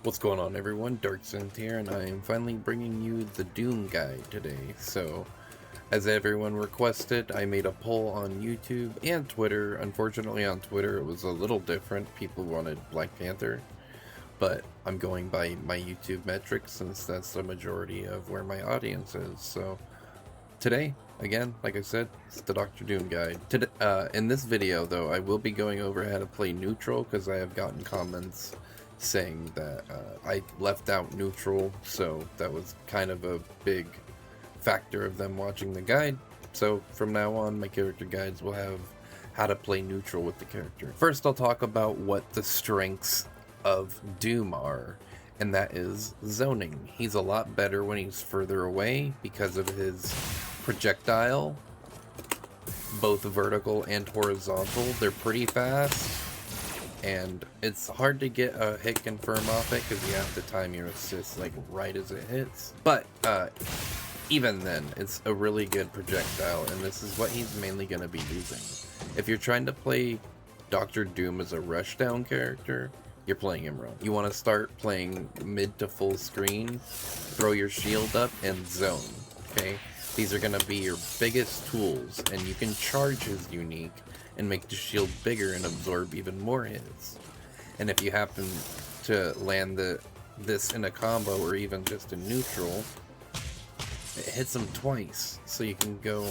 What's going on, everyone? DarkSynth here, and I am finally bringing you the Doom guide today. So, as everyone requested, I made a poll on YouTube and Twitter. Unfortunately, on Twitter it was a little different. People wanted Black Panther, but I'm going by my YouTube metrics since that's the majority of where my audience is. So, today, again, like I said, it's the Dr. Doom guide. In this video, though, I will be going over how to play neutral because I have gotten comments saying that I left out neutral, so that was kind of a big factor of them watching the guide. So from now on, my character guides will have how to play neutral with the character. First, I'll talk about what the strengths of Doom are, and that is zoning. He's a lot better when he's further away because of his projectile, both vertical and horizontal. They're pretty fast, and it's hard to get a hit confirm off it because you have to time your assist like right as it hits. But even then, it's a really good projectile, and this is what he's mainly going to be using. If you're trying to play Dr. Doom as a rushdown character, you're playing him wrong. You want to start playing mid to full screen, throw your shield up, and zone, okay? These are going to be your biggest tools, and you can charge his unique and make the shield bigger and absorb even more hits. And if you happen to land this in a combo or even just a neutral, it hits him twice, so you can go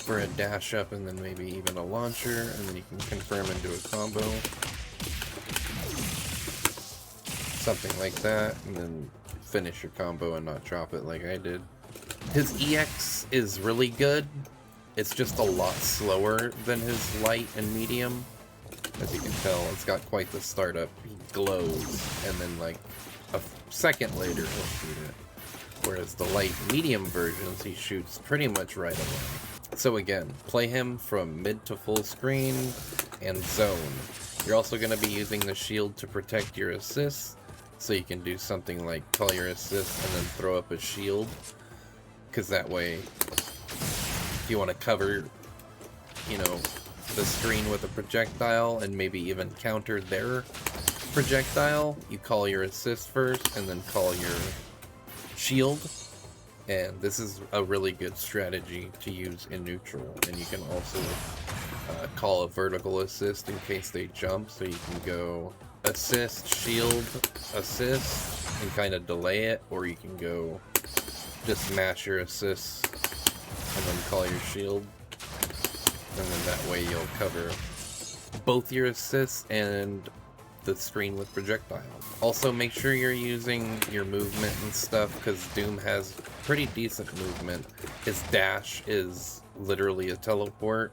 for a dash up and then maybe even a launcher, and then you can confirm into a combo. Something like that, and then finish your combo and not drop it like I did. His EX is really good. It's just a lot slower than his light and medium. As you can tell, it's got quite the startup. He glows, and then like a second later he'll shoot it. Whereas the light medium versions, he shoots pretty much right away. So again, play him from mid to full screen and zone. You're also going to be using the shield to protect your assists, so you can do something like call your assist and then throw up a shield, because that way, if you want to cover, you know, the screen with a projectile and maybe even counter their projectile, you call your assist first and then call your shield. And this is a really good strategy to use in neutral. And you can also call a vertical assist in case they jump, so you can go assist, shield, assist, and kind of delay it, or you can go just smash your assists and then call your shield, and then that way you'll cover both your assists and the screen with projectile. Also, make sure you're using your movement and stuff, because Doom has pretty decent movement. His dash is literally a teleport,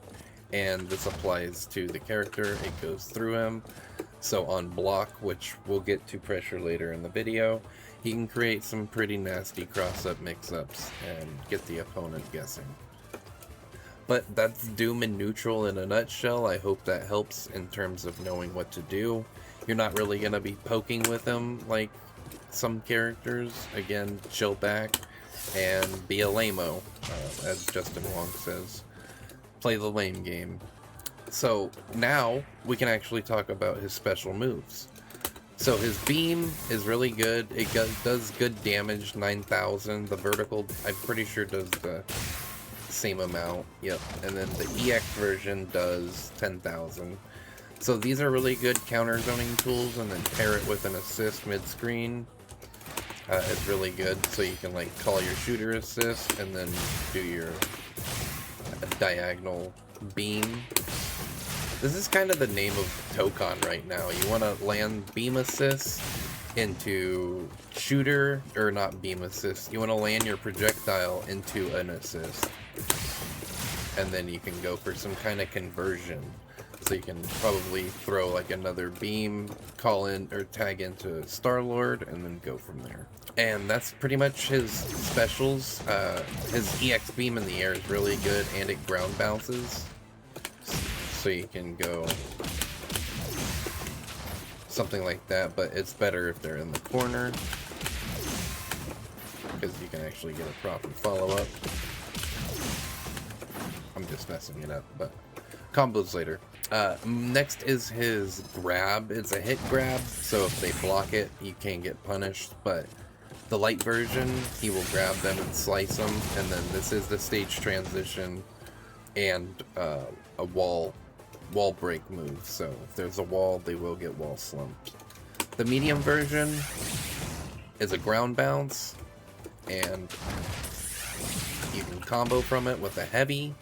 and this applies to the character. It goes through him. So on block, which we'll get to pressure later in the video, he can create some pretty nasty cross-up mix-ups and get the opponent guessing. But that's Doom in neutral in a nutshell. I hope that helps in terms of knowing what to do. You're not really going to be poking with him like some characters. Again, chill back and be a lame-o, as Justin Wong says. Play the lame game. So now we can actually talk about his special moves. So his beam is really good. It does good damage, 9,000. The vertical, I'm pretty sure, does the same amount. Yep. And then the EX version does 10,000. So these are really good counter zoning tools, and then pair it with an assist mid-screen. It's really good. So you can like call your shooter assist and then do your diagonal beam. This is kind of the name of Tokon right now. You want to land beam assist into shooter, or not beam assist. You want to land your projectile into an assist. And then you can go for some kind of conversion. So you can probably throw like another beam, call in or tag into Star-Lord, and then go from there. And that's pretty much his specials. His EX beam in the air is really good, and it ground bounces. So you can go something like that, but it's better if they're in the corner, because you can actually get a proper follow-up. I'm just messing it up, but combos later. Next is his grab. It's a hit grab, so if they block it, you can't get punished, but the light version, he will grab them and slice them, and then this is the stage transition and a wall break move, so if there's a wall, they will get wall slumped. The medium version is a ground bounce, and you can combo from it with a heavy.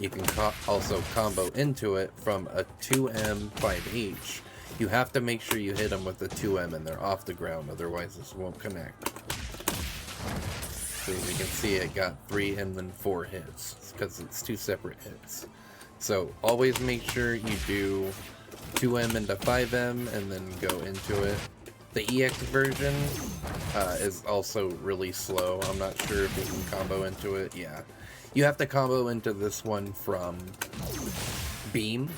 You can also combo into it from a 2M 5H. You have to make sure you hit them with the 2M and they're off the ground, otherwise this won't connect. So as you can see, it got 3 and then 4 hits, because it's 2 separate hits. So always make sure you do 2M into 5M and then go into it. The EX version is also really slow. I'm not sure if you can combo into it. Yeah. You have to combo into this one from Beam.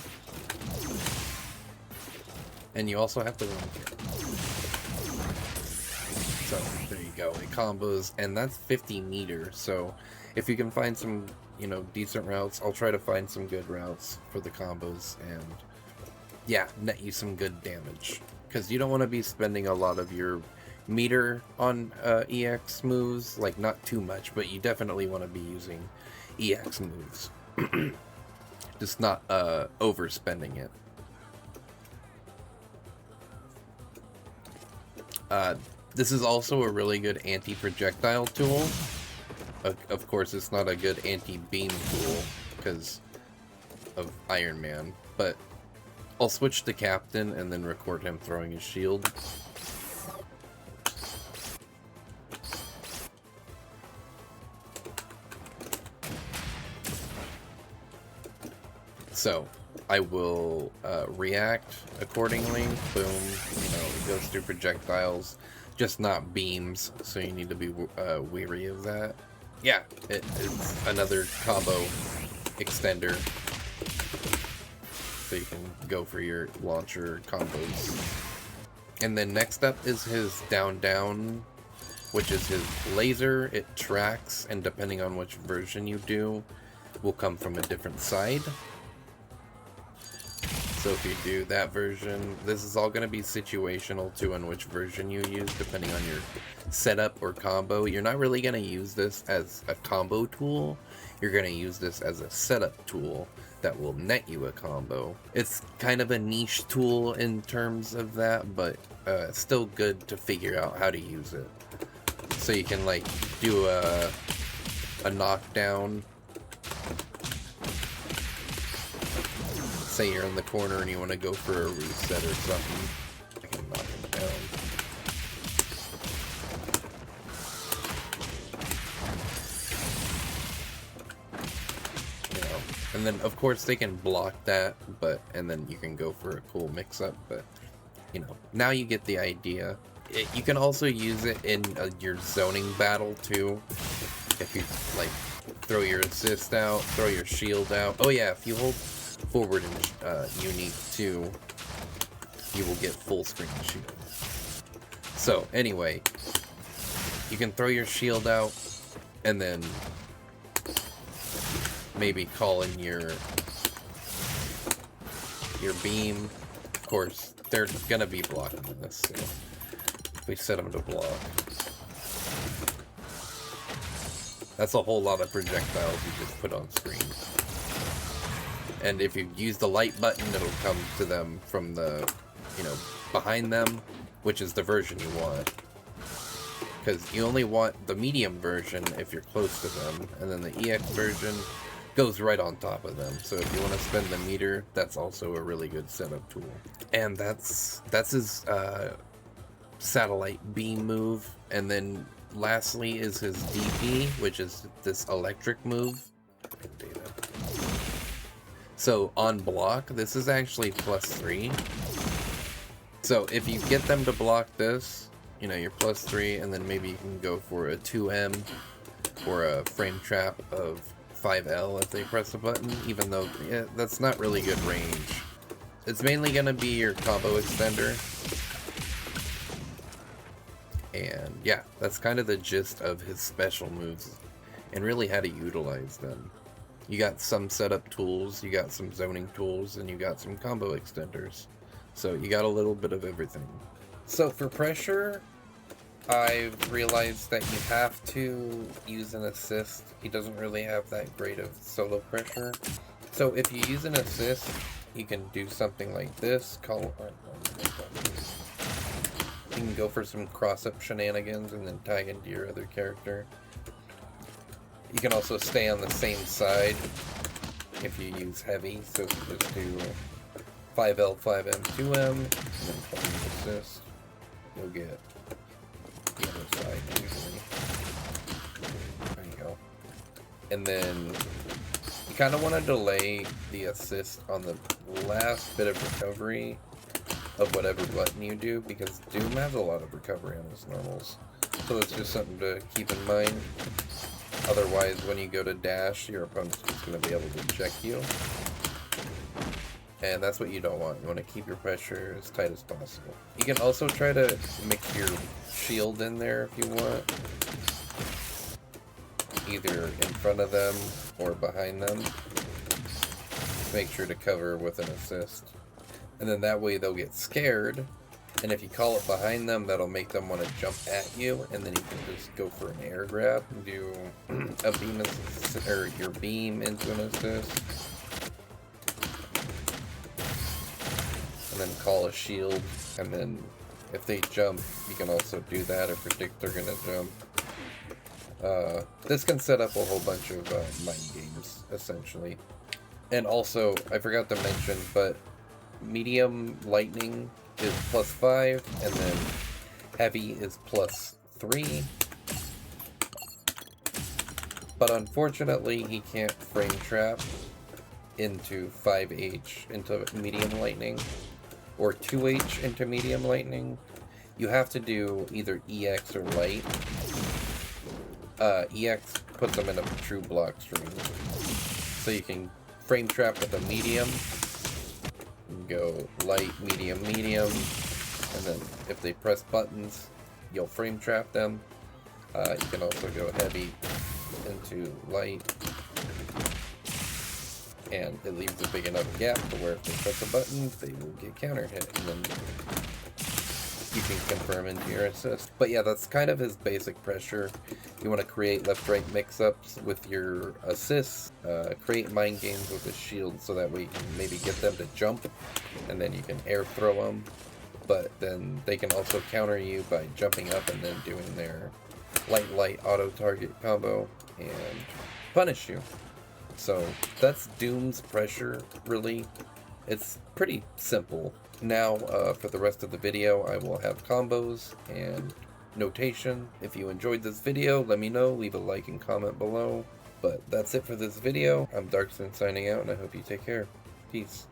And you also have to run here. So, there you go. It combos, and that's 50 meters. So, if you can find some, you know, decent routes, I'll try to find some good routes for the combos, and yeah, net you some good damage. Because you don't want to be spending a lot of your meter on EX moves, like not too much, but you definitely want to be using EX moves. Just not overspending it. This is also a really good anti-projectile tool. Of course, it's not a good anti-beam tool because of Iron Man, but I'll switch to Captain and then record him throwing his shield. So, I will react accordingly. Boom, you know, it goes through projectiles, just not beams, so you need to be wary of that. Yeah, it's another combo extender, so you can go for your launcher combos. And then next up is his down, which is his laser. It tracks, and depending on which version you do, will come from a different side. So if you do that version, this is all going to be situational too on which version you use, depending on your setup or combo. You're not really going to use this as a combo tool. You're going to use this as a setup tool that will net you a combo. It's kind of a niche tool in terms of that, but still good to figure out how to use it. So you can like do a knockdown. Say you're in the corner and you want to go for a reset or something. I can knock him down. You know, and then of course they can block that, and then you can go for a cool mix-up. But you know, now you get the idea. You can also use it in your zoning battle too. If you like, throw your assist out, throw your shield out. Oh yeah, if you hold forward and unique too, you will get full screen shield. So anyway, you can throw your shield out and then maybe call in your beam. Of course, they're gonna be blocking this, so we set them to block. That's a whole lot of projectiles you just put on screen. And if you use the light button, it'll come to them from the, you know, behind them, which is the version you want. Because you only want the medium version if you're close to them, and then the EX version goes right on top of them. So if you want to spend the meter, that's also a really good setup tool. And that's his satellite beam move. And then lastly is his DP, which is this electric move. Data. So on block, this is actually +3. So if you get them to block this, you know, you're +3, and then maybe you can go for a 2M or a frame trap of 5L if they press the button, even though yeah, that's not really good range. It's mainly going to be your combo extender. And yeah, that's kind of the gist of his special moves and really how to utilize them. You got some setup tools, you got some zoning tools, and you got some combo extenders. So you got a little bit of everything. So for pressure, I've realized that you have to use an assist. He doesn't really have that great of solo pressure. So if you use an assist, you can do something like this. You can go for some cross-up shenanigans and then tag into your other character. You can also stay on the same side if you use heavy. So if you just do 5L, 5M, 2M, and then 5 assist, you'll get the other side usually. There you go. And then you kind of want to delay the assist on the last bit of recovery of whatever button you do, because Doom has a lot of recovery on his normals. So it's just something to keep in mind. Otherwise, when you go to dash, your opponent's just going to be able to check you. And that's what you don't want. You want to keep your pressure as tight as possible. You can also try to mix your shield in there if you want. Either in front of them or behind them. Make sure to cover with an assist. And then that way they'll get scared. And if you call it behind them, that'll make them want to jump at you. And then you can just go for an air grab and do a beam assist, or your beam into an assist. And then call a shield. And then if they jump, you can also do that or predict they're going to jump. This can set up a whole bunch of mind games, essentially. And also, I forgot to mention, but medium lightning is +5, and then heavy is +3. But unfortunately, he can't frame trap into 5H into medium lightning, or 2H into medium lightning. You have to do either EX or light. EX puts them in a true block stream. So you can frame trap with a medium, and go light, medium, medium, and then if they press buttons, you'll frame trap them. You can also go heavy into light, and it leaves a big enough gap to where if they press a button, they will get counter hit, and then you can confirm into your assist. But yeah, that's kind of his basic pressure. You want to create left-right mix-ups with your assists, create mind games with his shield so that way you can maybe get them to jump, and then you can air throw them. But then they can also counter you by jumping up and then doing their light auto-target combo and punish you. So that's Doom's pressure, really. It's pretty simple. Now, for the rest of the video, I will have combos and notation. If you enjoyed this video, let me know. Leave a like and comment below. But that's it for this video. I'm Darkson signing out, and I hope you take care. Peace.